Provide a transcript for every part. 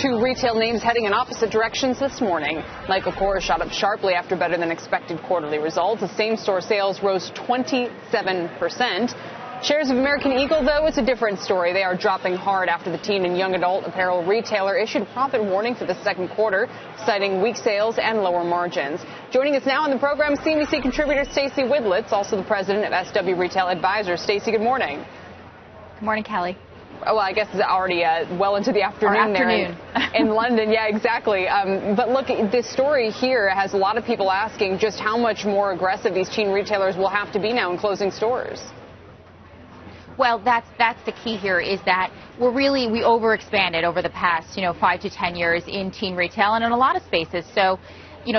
two retail names heading in opposite directions this morning. Michael KORS shot up sharply after better than expected quarterly results. The same-store sales rose 27%. Shares of American Eagle, though, it's a different story. They are dropping hard after the teen and young adult apparel retailer issued a profit warning for the second quarter, citing weak sales and lower margins. Joining us now on the program, CNBC contributor Stacey Widlitz, also the president of SW Retail Advisors. Stacey, good morning. Good morning, Kelly. Oh, well, I guess it's already well into the afternoon there in London. Yeah, exactly. But look, this story here has a lot of people asking just how much more aggressive these teen retailers will have to be now in closing stores. Well, that's the key here, is that we overexpanded over the past 5 to 10 years in teen retail and in a lot of spaces. So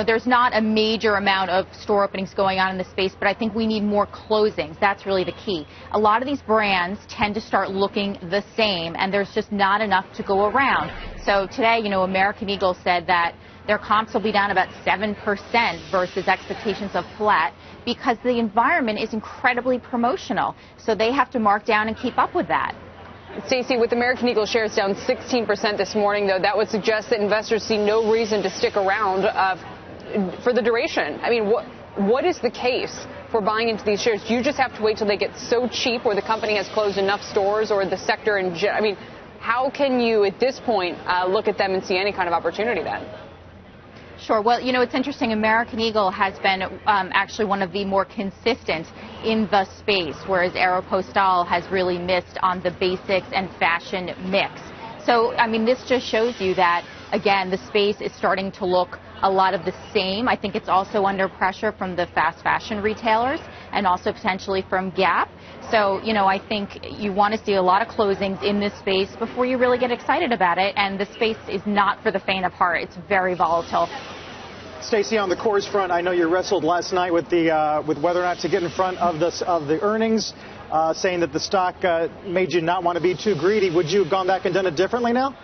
there's not a major amount of store openings going on in the space, but I think we need more closings. That's really the key. A lot of these brands tend to start looking the same, and there's just not enough to go around. So today, American Eagle said that their comps will be down about 7% versus expectations of flat, because the environment is incredibly promotional. So they have to mark down and keep up with that. Stacey, with American Eagle shares down 16% this morning, though, that would suggest that investors see no reason to stick around for the duration. I mean, what is the case for buying into these shares? Do you just have to wait till they get so cheap, or the company has closed enough stores, or the sector in general? I mean, how can you at this point look at them and see any kind of opportunity then? Sure. Well, it's interesting. American Eagle has been actually one of the more consistent in the space, whereas Aeropostale has really missed on the basics and fashion mix. So, I mean, this just shows you that, again, the space is starting to look a lot of the same. I think it's also under pressure from the fast fashion retailers and also potentially from Gap. So, I think you want to see a lot of closings in this space before you really get excited about it. And the space is not for the faint of heart. It's very volatile. Stacey, on the KORS front, I know you wrestled last night with whether or not to get in front of the earnings, saying that the stock made you not want to be too greedy. Would you have gone back and done it differently now?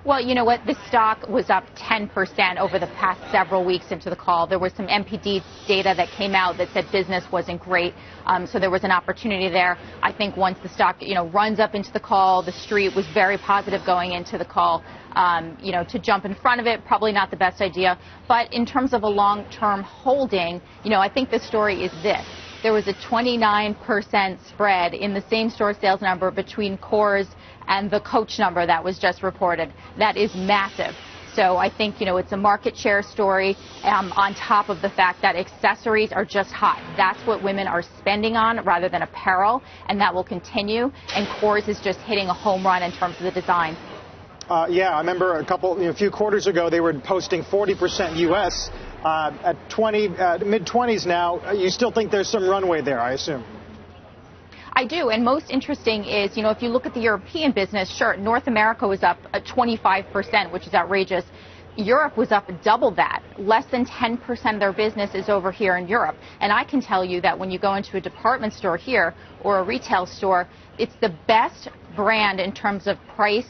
Well, you know what? The stock was up 10% over the past several weeks into the call. There was some MPD data that came out that said business wasn't great, so there was an opportunity there. I think once the stock, runs up into the call, the street was very positive going into the call. To jump in front of it, probably not the best idea. But in terms of a long-term holding, I think the story is this. There was a 29% spread in the same-store sales number between KORS and the Coach number that was just reported. That is massive. So I think, it's a market share story on top of the fact that accessories are just hot. That's what women are spending on rather than apparel, and that will continue. And KORS is just hitting a home run in terms of the design. Yeah, I remember a few quarters ago they were posting 40% U.S. At mid-20s now. You still think there's some runway there, I assume? I do, and most interesting is, if you look at the European business, sure, North America was up 25%, which is outrageous. Europe was up double that. Less than 10% of their business is over here in Europe. And I can tell you that when you go into a department store here or a retail store, it's the best brand in terms of price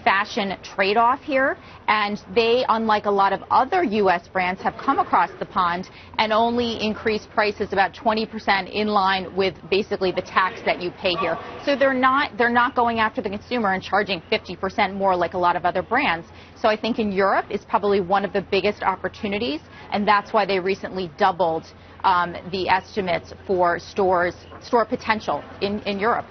fashion trade-off here, and they, unlike a lot of other U.S. brands, have come across the pond and only increased prices about 20% in line with basically the tax that you pay here. So they're not going after the consumer and charging 50% more like a lot of other brands. So I think in Europe is probably one of the biggest opportunities, and that's why they recently doubled the estimates for store potential in Europe.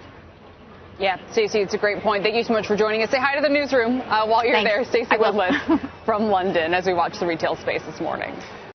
Yeah, Stacey, it's a great point. Thank you so much for joining us. Say hi to the newsroom while you're there. Stacey Widlitz from London as we watch the retail space this morning.